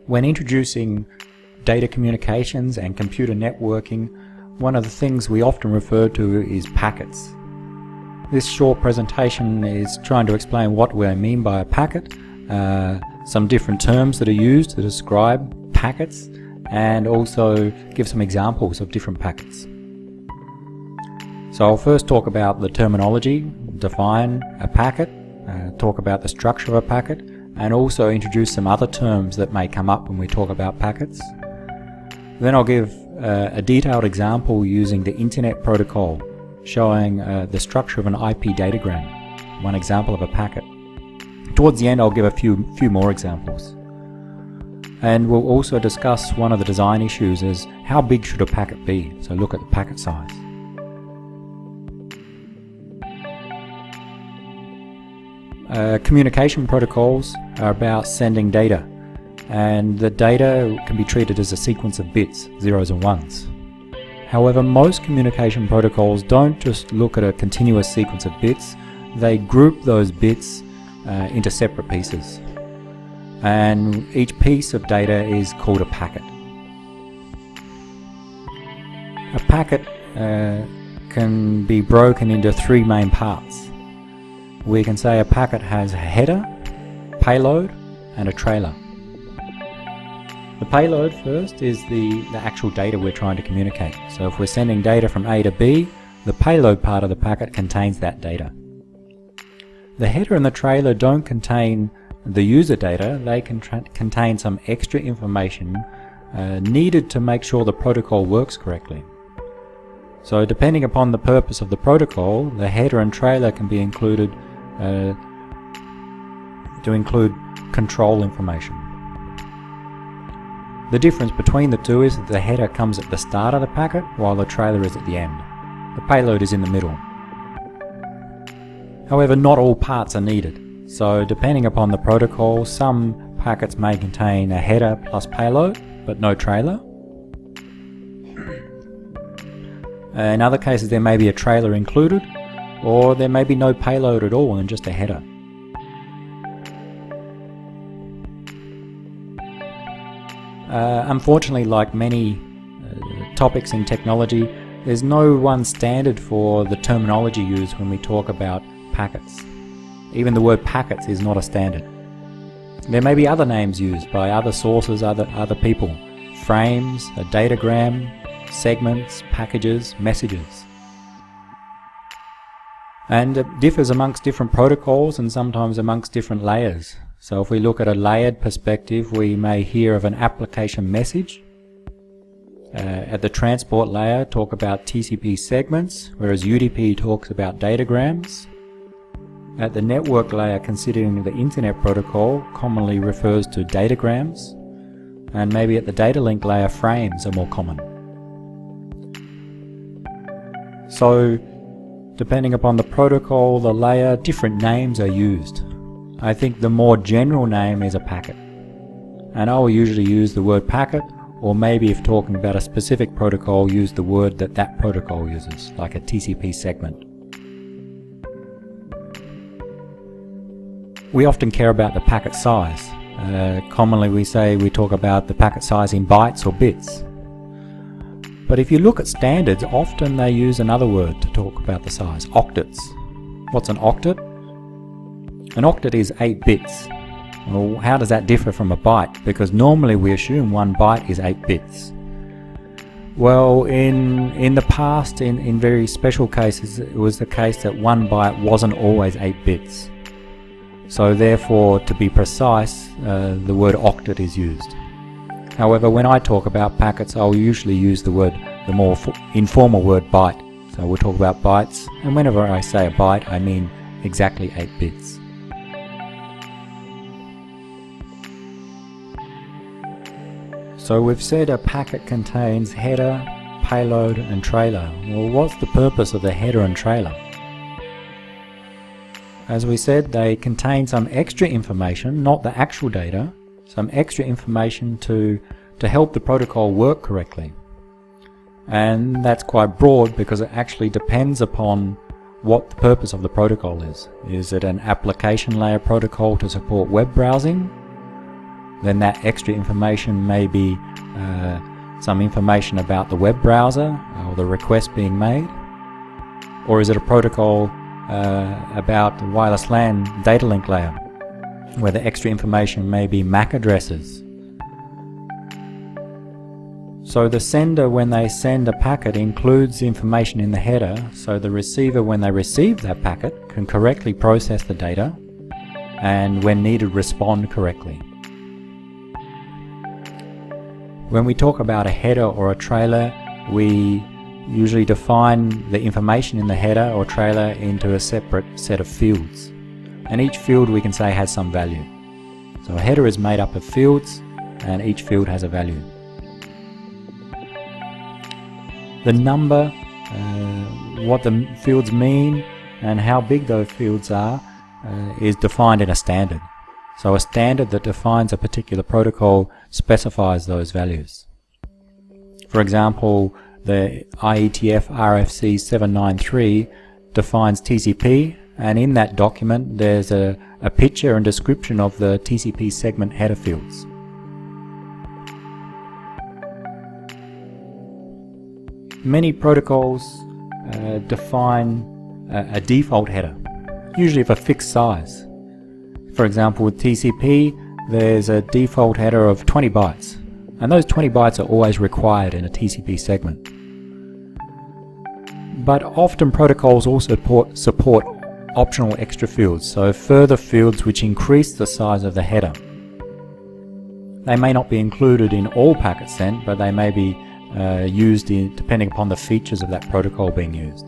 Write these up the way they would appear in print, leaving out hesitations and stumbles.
When introducing data communications and computer networking, one of the things we often refer to is packets. This short presentation is trying to explain what we mean by a packet, some different terms that are used to describe packets, and also give some examples of different packets. So I'll first talk about the terminology, define a packet, talk about the structure of a packet, and also introduce some other terms that may come up when we talk about packets. Then I'll give a detailed example using the Internet Protocol, showing the structure of an IP datagram, one example of a packet. Towards the end I'll give a few more examples. And we'll also discuss one of the design issues is how big should a packet be, so look at the packet size. Communication protocols are about sending data, and the data can be treated as a sequence of bits, zeros and ones. However, most communication protocols don't just look at a continuous sequence of bits, they group those bits into separate pieces. And each piece of data is called a packet. A packet can be broken into three main parts. We can say a packet has a header, payload, and a trailer. The payload first is the actual data we're trying to communicate. So if we're sending data from A to B, the payload part of the packet contains that data. The header and the trailer don't contain the user data, they can contain some extra information needed to make sure the protocol works correctly. So depending upon the purpose of the protocol, the header and trailer can be included to include control information. The difference between the two is that the header comes at the start of the packet while the trailer is at the end. The payload is in the middle. However, not all parts are needed. So depending upon the protocol, some packets may contain a header plus payload, but no trailer. In other cases there may be a trailer included, or there may be no payload at all and just a header. Unfortunately, like many topics in technology, there's no one standard for the terminology used when we talk about packets. Even the word packets is not a standard. There may be other names used by other sources, other people. Frames, a datagram, segments, packages, messages. And it differs amongst different protocols and sometimes amongst different layers. So if we look at a layered perspective, we may hear of an application message. At the transport layer, talk about TCP segments, whereas UDP talks about datagrams. At the network layer, considering the Internet Protocol, commonly refers to datagrams. And maybe at the data link layer, frames are more common. So, depending upon the protocol, the layer, different names are used. I think the more general name is a packet. And I will usually use the word packet, or maybe if talking about a specific protocol, use the word that protocol uses, like a TCP segment. We often care about the packet size. Commonly we talk about the packet size in bytes or bits. But if you look at standards, often they use another word to talk about the size, octets. What's an octet? An octet is 8 bits. Well, how does that differ from a byte? Because normally we assume 1 byte is 8 bits. Well, in the past, in very special cases, it was the case that 1 byte wasn't always 8 bits. So therefore, to be precise, the word octet is used. However, when I talk about packets, I'll usually use the more informal word byte. So we'll talk about bytes, and whenever I say a byte, I mean exactly 8 bits. So we've said a packet contains header, payload, and trailer. Well, what's the purpose of the header and trailer? As we said, they contain some extra information, not the actual data, some extra information to help the protocol work correctly. And that's quite broad because it actually depends upon what the purpose of the protocol is. Is it an application layer protocol to support web browsing? then that extra information may be some information about the web browser or the request being made? Or is it a protocol about the wireless LAN data link layer, where the extra information may be MAC addresses? So the sender, when they send a packet, includes the information in the header, so the receiver, when they receive that packet, can correctly process the data and, when needed, respond correctly. When we talk about a header or a trailer, we usually define the information in the header or trailer into a separate set of fields. And each field, we can say, has some value. So a header is made up of fields, and each field has a value. The number, what the fields mean, and how big those fields are is defined in a standard. So a standard that defines a particular protocol specifies those values. For example, the IETF RFC 793 defines TCP, and in that document there's a picture and description of the TCP segment header fields. Many protocols define a default header, usually of a fixed size. For example, with TCP, there's a default header of 20 bytes, and those 20 bytes are always required in a TCP segment. But often protocols also support optional extra fields, so further fields which increase the size of the header. They may not be included in all packets sent, but they may be used depending upon the features of that protocol being used.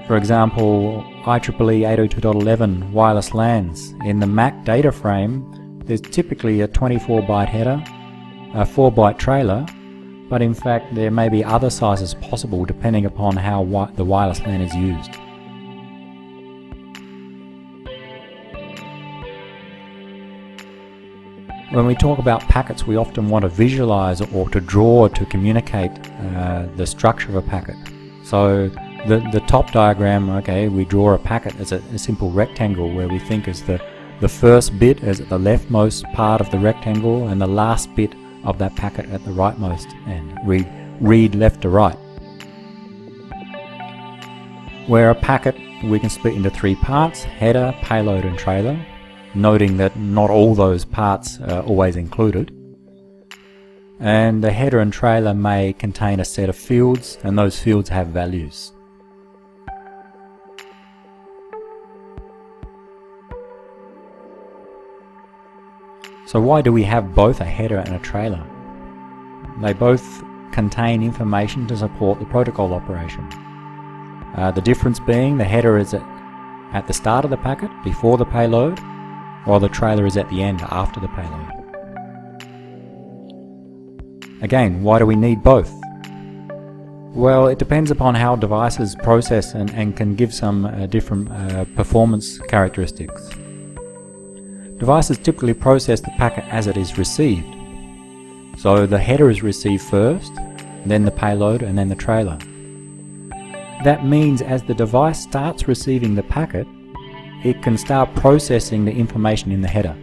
For example, IEEE 802.11 wireless LANs. In the MAC data frame, there's typically a 24-byte header, a 4-byte trailer, but in fact there may be other sizes possible depending upon how the wireless LAN is used. When we talk about packets, we often want to visualize or to draw to communicate the structure of a packet. So the top diagram, okay, we draw a packet as a simple rectangle where we think is the first bit is at the leftmost part of the rectangle and the last bit of that packet at the rightmost end. Read left to right. Where a packet we can split into 3 parts: header, payload and trailer, noting that not all those parts are always included. And the header and trailer may contain a set of fields, and those fields have values. So why do we have both a header and a trailer? They both contain information to support the protocol operation. The difference being the header is at the start of the packet, before the payload, while the trailer is at the end, after the payload. Again, why do we need both? Well, it depends upon how devices process and can give some different performance characteristics. Devices typically process the packet as it is received. So the header is received first, then the payload, and then the trailer. That means as the device starts receiving the packet, it can start processing the information in the header,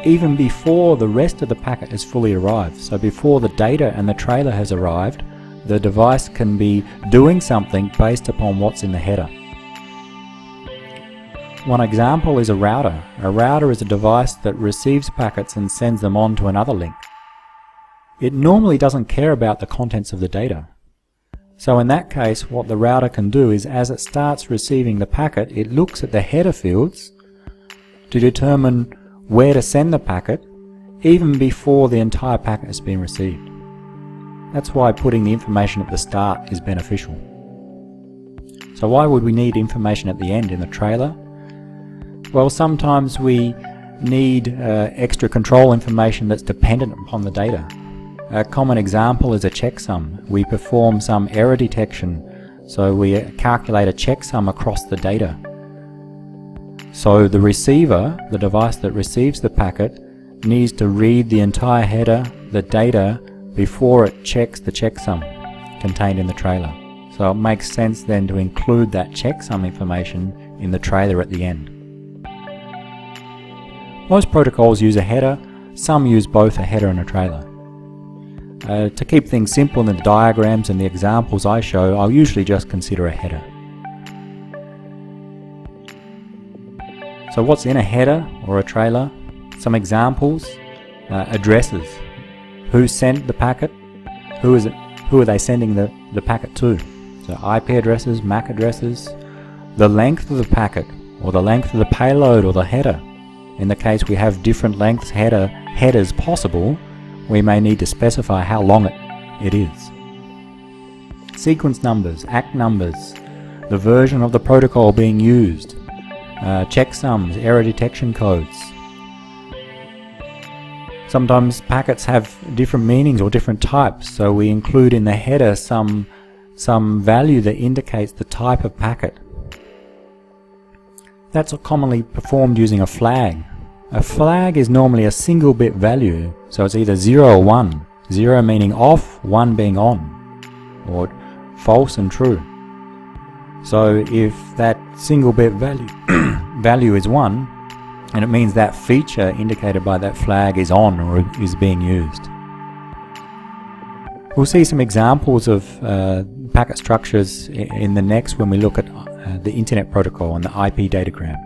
even before the rest of the packet has fully arrived. So before the data and the trailer has arrived, the device can be doing something based upon what's in the header. One example is a router. A router is a device that receives packets and sends them on to another link. It normally doesn't care about the contents of the data. So in that case, what the router can do is, as it starts receiving the packet, it looks at the header fields to determine where to send the packet, even before the entire packet has been received. That's why putting the information at the start is beneficial. So why would we need information at the end in the trailer? Well, sometimes we need extra control information that's dependent upon the data. A common example is a checksum. We perform some error detection, so we calculate a checksum across the data. So the receiver, the device that receives the packet, needs to read the entire header, the data, before it checks the checksum contained in the trailer. So it makes sense then to include that checksum information in the trailer at the end. Most protocols use a header, some use both a header and a trailer. To keep things simple in the diagrams and the examples I show, I'll usually just consider a header. So what's in a header or a trailer? Some examples: addresses. Who sent the packet? Who are they sending the packet to? So IP addresses, MAC addresses. The length of the packet, or the length of the payload or the header. In the case we have different lengths headers possible, we may need to specify how long it is. Sequence numbers, ACK numbers, the version of the protocol being used, checksums, error detection codes. Sometimes packets have different meanings or different types, so we include in the header some value that indicates the type of packet. That's commonly performed using a flag. A flag is normally a single bit value, so it's either 0 or 1. 0 meaning off, 1 being on, or false and true. So if that single bit value is 1, and it means that feature indicated by that flag is on or is being used. We'll see some examples of packet structures in the next when we look at the Internet Protocol and the IP datagram.